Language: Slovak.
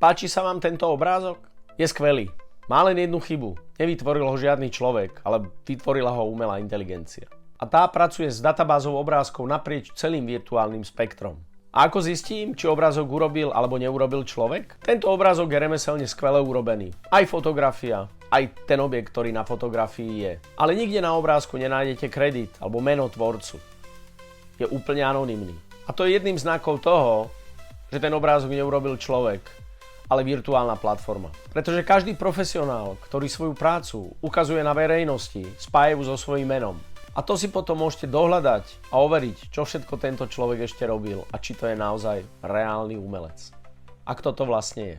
Páči sa vám tento obrázok? Je skvelý. Má len jednu chybu. Nevytvoril ho žiadny človek, ale vytvorila ho umelá inteligencia. A tá pracuje s databázou obrázkov naprieč celým virtuálnym spektrom. A ako zistím, či obrázok urobil alebo neurobil človek? Tento obrázok je remeselne skvele urobený. Aj fotografia, aj ten objekt, ktorý na fotografii je. Ale nikde na obrázku nenájdete kredit alebo meno tvorcu. Je úplne anonymný. A to je jedným znakov toho, že ten obrázok neurobil človek, ale virtuálna platforma. Pretože každý profesionál, ktorý svoju prácu ukazuje na verejnosti, spájajú so svojím menom. A to si potom môžete dohľadať a overiť, čo všetko tento človek ešte robil a či to je naozaj reálny umelec. A kto to vlastne je.